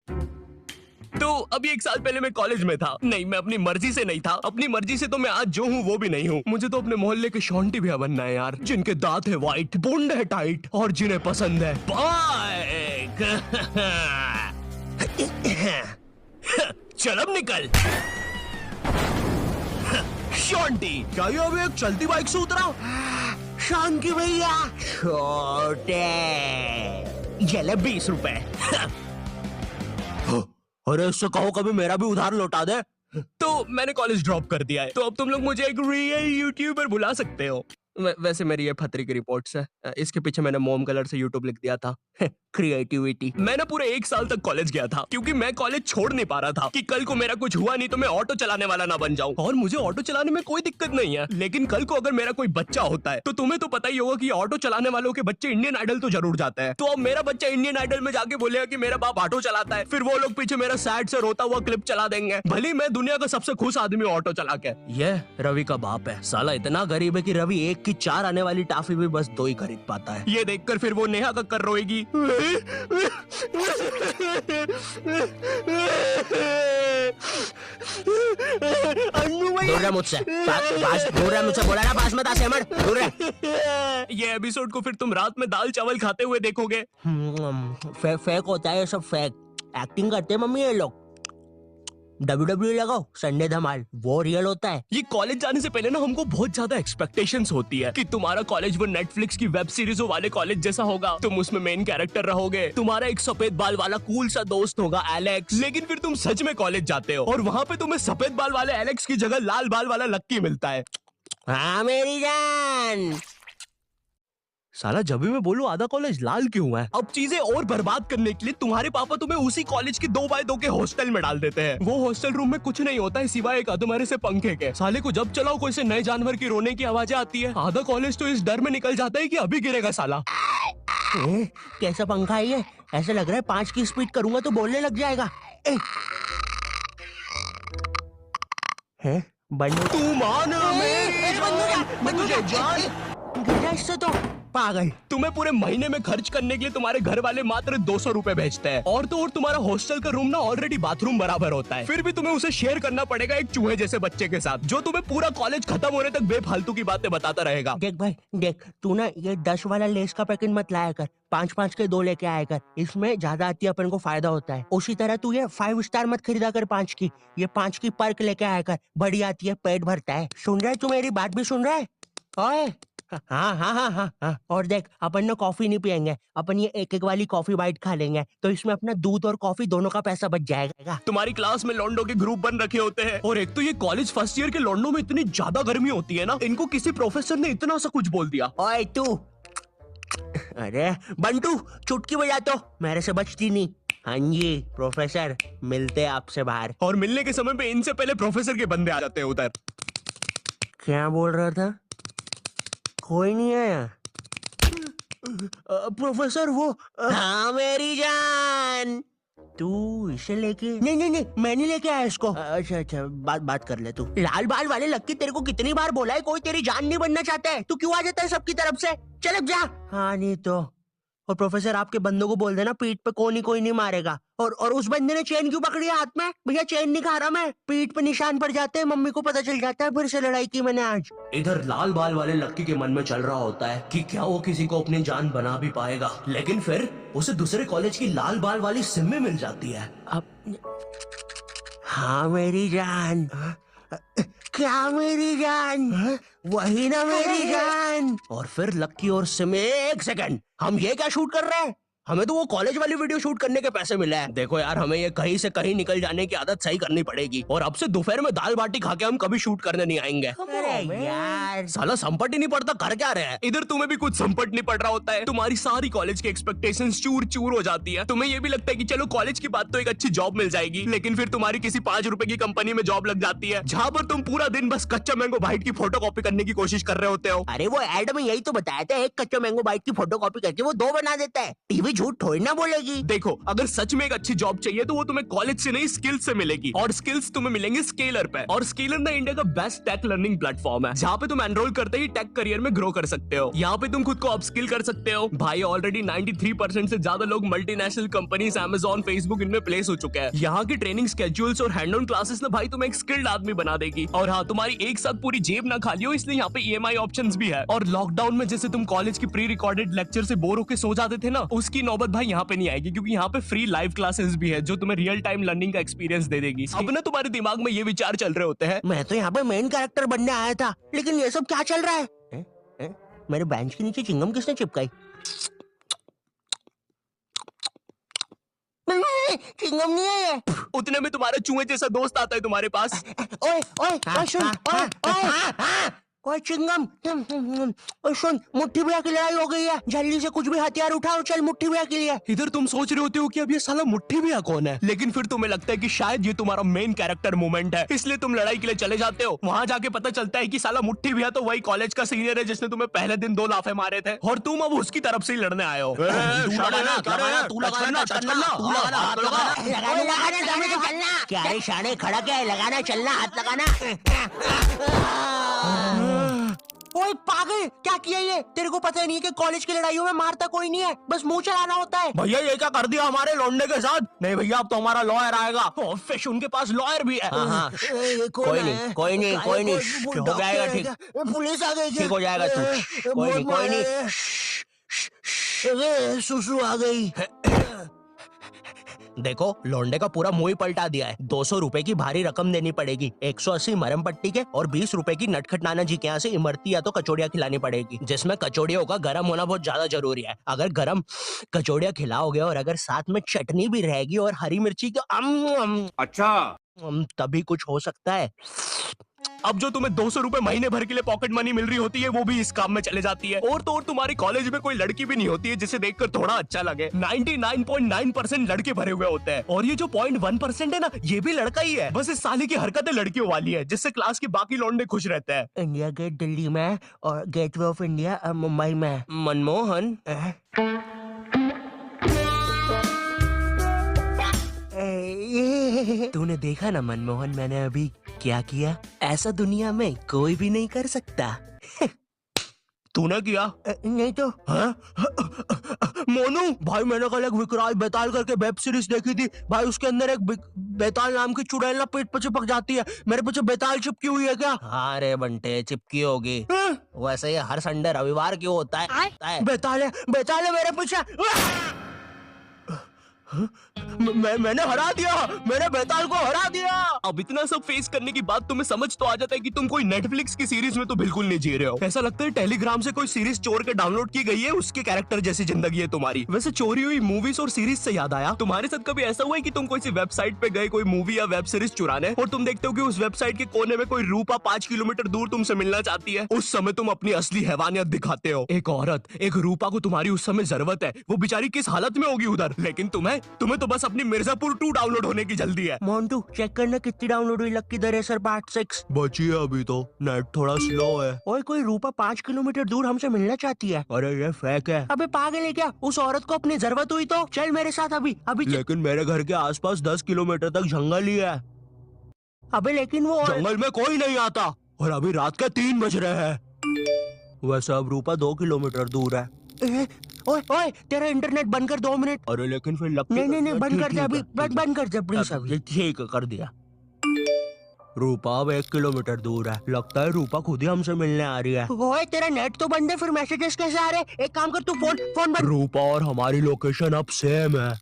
तो अभी 1 साल पहले मैं कॉलेज में था। नहीं, मैं अपनी मर्जी से नहीं था। अपनी मर्जी से तो मैं आज जो हूँ वो भी नहीं हूँ। मुझे तो अपने मोहल्ले के शॉन्टी भैया बनना है यार, जिनके दांत है वाइट, बूंद है टाइट और जिन्हें पसंद है बाइक। चल अब निकल। शॉन्टी, क्या ये अभी एक चलती बाइक से उतरा? शांति भैया, छोटे ये ले 20 रुपए। अरे इससे कहो कभी मेरा भी उधार लौटा दे। तो मैंने कॉलेज ड्रॉप कर दिया है, तो अब तुम लोग मुझे एक रियल यूट्यूबर बुला सकते हो। वैसे मेरी ये फतरी की रिपोर्ट्स है। इसके पीछे मैंने मोम कलर से यूट्यूब लिख दिया था। क्रिएटिविटी। मैं ना पूरे 1 साल तक कॉलेज गया था, क्योंकि मैं कॉलेज छोड़ नहीं पा रहा था कि कल को मेरा कुछ हुआ नहीं तो मैं ऑटो चलाने वाला ना बन जाऊं। और मुझे ऑटो चलाने में कोई दिक्कत नहीं है, लेकिन कल को अगर मेरा कोई बच्चा होता है तो तुम्हें तो पता ही होगा कि ऑटो चलाने वालों के बच्चे इंडियन आइडल तो जरूर जाते हैं। तो अब मेरा बच्चा इंडियन आइडल में जाके बोलेगा कि मेरा बाप ऑटो चलाता है, फिर वो लोग पीछे मेरा सैड से रोता हुआ क्लिप चला देंगे, भले मैं दुनिया का सबसे खुश आदमी ऑटो चला के। ये रवि का बाप है, साला इतना गरीब है कि रवि 1 की 4 आने वाली टाफी भी बस 2 ही खरीद पाता है। ये देखकर फिर वो नेहा कक्कर रोएगी। दूर रह मुझसे, दूर रह मुझसे, बोला ना पास मत आ सेमर, दूर रह। ये एपिसोड को फिर तुम रात में दाल चावल खाते हुए देखोगे। फेक होता है ये सब, फेक एक्टिंग करते हैं मम्मी ये लोग। WWE लगाओ, संडे धमाल, वो रियल होता है। ये कॉलेज जाने से पहले ना हमको बहुत ज्यादा एक्सपेक्टेशंस होती है कि तुम्हारा कॉलेज वो नेटफ्लिक्स की वेब सीरीजों वाले कॉलेज जैसा होगा, तुम उसमें मेन कैरेक्टर रहोगे, तुम्हारा एक सफेद बाल वाला कूल सा दोस्त होगा एलेक्स। लेकिन फिर तुम सच में कॉलेज जाते हो और वहाँ पे तुम्हें सफेद बाल वाले एलेक्स की जगह लाल बाल वाला लक्की मिलता है। हाँ मेरी जान। साला जब भी मैं बोलूं आधा कॉलेज लाल क्यों है। अब चीजें और बर्बाद करने के लिए तुम्हारे पापा तुम्हें उसी कॉलेज के 2x2 के हॉस्टल में डाल देते हैं। वो हॉस्टल रूम में कुछ नहीं होता है सिवाय एक अधमरे से पंखे के। साले को जब चलाओ कोई से नए जानवर की रोने की आवाजें आती है। आधा कॉलेज तो इस डर में निकल जाता है कि अभी गिरेगा साला। कैसा पंखा है ये? ऐसा लग रहा है 5 की स्पीड करूंगा तो बोलने लग जाएगा। बंदूक तू मान मेरी जान, इससे तो पागल। तुम्हें पूरे महीने में खर्च करने के लिए तुम्हारे घर वाले मात्र 200 रुपए भेजते हैं, और तो और तुम्हारा हॉस्टल का रूम ना ऑलरेडी बाथरूम बराबर होता है, फिर भी तुम्हें उसे शेयर करना पड़ेगा एक चूहे जैसे बच्चे के साथ, जो तुम्हें पूरा कॉलेज खत्म होने तक बेफालतू की बातें बताता रहेगा। देख भाई देख, तू ना ये 10 वाला लेस का पैकेट मत लाया कर, 5-5 के 2 लेके आया कर, इसमें ज्यादा आती है, अपन को फायदा होता है। उसी तरह तू ये 5 स्टार मत खरीदा कर 5 की, ये 5 की पर्क लेके आया कर, बड़ी आती है, पेट भरता है। सुन रहा है तू? मेरी बात भी सुन रहा है? ओए हाँ। और देख, अपन ना कॉफी नहीं पियेंगे, अपन ये 1-1 वाली कॉफी बाइट खा लेंगे, तो इसमें अपना दूध और कॉफी दोनों का पैसा बच जाएगा। तुम्हारी क्लास में लॉन्डो के ग्रुप बन रखे होते हैं, और एक तो ये कॉलेज फर्स्ट ईयर के लॉन्डो में इतनी ज्यादा गर्मी होती है ना, इनको किसी प्रोफेसर ने इतना सा कुछ बोल दिया। ओए तू, अरे बंटू, चुटकी बजा तो, मेरे से बचती नहीं। हाँ जी प्रोफेसर, मिलते हैं आपसे बाहर। और मिलने के समय पे इनसे पहले प्रोफेसर के बंदे आ जाते हैं उधर। क्या बोल रहा था? कोई नहीं आया। प्रोफेसर वो हाँ मेरी जान, तू इसे लेके? नहीं, मैं नहीं लेके आया इसको। अच्छा, बात कर ले तू। लाल बाल वाले लक्की, तेरे को कितनी बार बोला है कोई तेरी जान नहीं बनना चाहता है, तू क्यों आ जाता है सबकी तरफ से? चल अब जा। हाँ नहीं तो। और प्रोफेसर आपके बंदों को बोल देना पीठ पे कोई नहीं मारेगा। और उस बंदे ने चेन क्यों पकड़ी है हाथ में? भैया चेन नहीं खा रहा मैं, पीठ पे निशान पड़ जाते हैं, मम्मी को पता चल जाता है, फिर से लड़ाई की मैंने आज। इधर लाल बाल वाले लक्की के मन में चल रहा होता है कि क्या वो किसी को अपनी जान बना भी पाएगा, लेकिन फिर उसे दूसरे कॉलेज की लाल बाल वाली सिम्मी मिल जाती है। अब हाँ मेरी जान, क्या मेरी जान? वही ना मेरी जान। और फिर लक्की और सिमी, 1 सेकंड, हम ये क्या शूट कर रहे हैं? हमें तो वो कॉलेज वाली वीडियो शूट करने के पैसे मिले हैं। देखो यार, हमें ये कहीं से कहीं निकल जाने की आदत सही करनी पड़ेगी, और अब से दोपहर में दाल बाटी खा के हम कभी शूट करने नहीं आएंगे। अरे यार, साला संपट ही नहीं पड़ता, कर क्या रहे हैं? इधर तुम्हें भी कुछ संपट नहीं पड़ रहा होता है, तुम्हारी सारी कॉलेज की एक्सपेक्टेशंस चूर चूर हो जाती है। तुम्हें ये भी लगता है कि चलो कॉलेज की बात तो एक अच्छी जॉब मिल जाएगी, लेकिन फिर तुम्हारी किसी 5 रुपए की कंपनी में जॉब लग जाती है, जहाँ पर तुम पूरा दिन बस कच्चा मैंगो बाइट की फोटो कॉपी करने की कोशिश कर रहे होते हो। अरे वो एड में यही तो बताया था, एक कच्चा मैंगो बाइट की फोटो कॉपी करके वो 2 बना देता है। टीवी झूठ थोड़ी ना बोलेगी। देखो, अगर सच में एक अच्छी जॉब चाहिए तो वो तुम्हें कॉलेज से नहीं स्किल्स से मिलेगी, और स्किल्स तुम्हें मिलेंगे स्केलर पे। और स्केलर ना इंडिया का बेस्ट टेक लर्निंग प्लेटफॉर्म है, जहाँ पे तुम एनरोल करते ही टेक करियर में ग्रो कर सकते हो। यहाँ पे तुम खुद को अपस्किल कर सकते हो। भाई ऑलरेडी 93% से ज्यादा लोग मल्टीनेशनल कंपनीज, Amazon, Facebook इनमें प्लेस हो चुके हैं। यहाँ की ट्रेनिंग स्केड्यूल्स और हैंड ऑन क्लासेस ना भाई तुम्हें एक स्किल्ड आदमी बना देगी। और हाँ, तुम्हारी एक साथ पूरी जेब ना खाली हो, इसलिए यहाँ पे EMI ऑप्शंस भी है। और लॉकडाउन में जैसे तुम कॉलेज की प्री रिकॉर्डेड लेक्चर से बोर होकर सो जाते थे ना, उसकी नौबत भाई यहाँ पे नहीं आएगी, क्योंकि यहाँ पे फ्री लाइव क्लासेस भी है जो तुम्हें रियल टाइम लर्निंग का एक्सपीरियंस दे देगी। अब ना तुम्हारे दिमाग में ये विचार चल रहे होते हैं, मैं तो यहाँ पे मेन कैरेक्टर बनने आया था, लेकिन ये सब क्या चल रहा है? मेरे बेंच के नीचे चिंगम किसने चिपकाई? चिंगम नहीं है ये। उतने में तुम्हारा चूहे जैसा दोस्त आता है तुम्हारे पास। ओए ओए ओए सुन, ओए ओए ओए चिंगम, ओए सुन, मुट्ठी भैया की लड़ाई हो गई है, जल्दी से कुछ भी हथियार उठाओ, चल मुट्ठी भैया के लिए। इधर तुम सोच रहे होते हो कि अब ये साला मुट्ठी भैया कौन है, लेकिन फिर तुम्हें लगता है कि शायद ये तुम्हारा मेन कैरेक्टर मोमेंट है, इसलिए तुम लड़ाई के लिए चले जाते हो। वहां जाके पता चलता है कि साला मुट्ठी भैया तो वही कॉलेज का सीनियर है जिसने तुम्हें पहले दिन 2 लाफे मारे थे, और तुम अब उसकी तरफ से ही लड़ने आए हो। क्या रे शाने, खड़ा क्या है? लगाना, चलना, हाथ लगाना। ओए पागल, क्या किया ये? तेरे को पता नहीं है कि कॉलेज की लड़ाइयों में मारता कोई नहीं है, बस मुंह चलाना होता है। भैया ये क्या कर दिया हमारे लौंडे के साथ? नहीं भैया, अब तो हमारा लॉयर आएगा। फिश उनके पास लॉयर भी है। हाँ, कोई नहीं, कोई नहीं, कोई नहीं, हो जाएगा ठीक। पुलिस आ गई, ठीक हो जाएगा तू। कोई नहीं, कोई नहीं। सुसु आ गई। देखो, लौंडे का पूरा मुंह ही पलटा दिया है। 200 रुपए की भारी रकम देनी पड़ेगी, 180 मरम पट्टी के, और 20 रुपए की नटखट नाना जी के यहाँ से इमरती या तो कचौड़ियाँ खिलानी पड़ेगी, जिसमें कचौड़ियों का गर्म होना बहुत ज्यादा जरूरी है। अगर गर्म कचौड़ियाँ खिलाओगे और अगर साथ में चटनी भी रहेगी और हरी मिर्ची तो अच्छा, तभी कुछ हो सकता है। अब जो तुम्हें 200 रुपए महीने भर के लिए पॉकेट मनी मिल रही होती है, वो भी इस काम में चले जाती है। और तो और तुम्हारी कॉलेज में कोई लड़की भी नहीं होती है जिसे देखकर थोड़ा अच्छा लगे। 99.9% लड़के भरे हुए होते हैं, और ये जो 0.1% है ना, ये भी लड़का ही है। बस इस साले की हरकतें लड़कियों वाली है, जिससे क्लास के बाकी लौंडे खुश रहते हैं। इंडिया गेट दिल्ली में और गेटवे ऑफ इंडिया मुंबई में। मनमोहन, तूने देखा ना मनमोहन, मैंने अभी क्या किया? ऐसा दुनिया में कोई भी नहीं कर सकता। तूने किया? नहीं तो। हाँ? मोनू भाई, मैंने कल एक विकराल बेताल करके वेब सीरीज देखी थी भाई, उसके अंदर एक बेताल नाम की चुड़ैल ना पेट पे चिपक जाती है। मेरे पीछे बेताल चिपकी हुई है क्या? हाँ रे बंटे, चिपकी होगी। वैसे ये हर संडे रविवार क्यों होता है? बेताल है मेरे पीछे। मैंने हरा दिया, मैंने बेताल को हरा दिया। अब इतना सब फेस करने के बाद तुम्हें समझ तो आ जाता है कि तुम कोई नेटफ्लिक्स की सीरीज में तो बिल्कुल नहीं जी रहे हो। ऐसा लगता है टेलीग्राम से कोई सीरीज चोर के डाउनलोड की गई है, उसके कैरेक्टर जैसी जिंदगी है तुम्हारी। वैसे चोरी हुई मूवीज और सीरीज से याद आया, तुम्हारे साथ कभी ऐसा हुआ है कि तुम कोई सी वेबसाइट पे गए कोई मूवी या वेब सीरीज चुराने, और तुम देखते हो कि उस वेबसाइट के कोने में कोई रूपा 5 किलोमीटर दूर तुमसे मिलना चाहती है? उस समय तुम अपनी असली हैवानियत दिखाते हो। एक औरत, एक रूपा को तुम्हारी उस समय जरूरत है, वो बेचारी किस हालत में होगी उधर, लेकिन तुम्हें तो बस अपनी मिर्जापुर 2 डाउनलोड होने की जल्दी है। मोन्टू चेक करना कितनी डाउनलोड हुई। लक्की द रेसर पार्ट 6 बची है अभी तो, नेट थोड़ा स्लो है। और कोई रूपा 5 किलोमीटर दूर हमसे मिलना चाहती है। अरे ये फेक है। अबे पागल है क्या? उस औरत को अपनी जरूरत हुई तो चल मेरे साथ अभी अभी। लेकिन मेरे घर के आसपास 10 किलोमीटर तक जंगल ही है। अबे लेकिन वो जंगल में कोई नहीं आता, और अभी रात के 3 बज रहे हैं। वैसे अब रूपा 2 किलोमीटर दूर है। ओए ओए, तेरा इंटरनेट बंद कर 2 मिनट। अरे लेकिन फिर लगता नहीं बंद कर दे अभी, बंद कर दे प्लीज अभी। ठीक कर दिया। रूपा अब 1 किलोमीटर दूर है, लगता है रूपा खुद ही हमसे मिलने आ रही है। ओए तेरा नेट तो बंद है, फिर मैसेजेस कैसे आ रहे? एक काम कर, तू फोन बंद। रूपा और हमारी लोकेशन अब सेम है।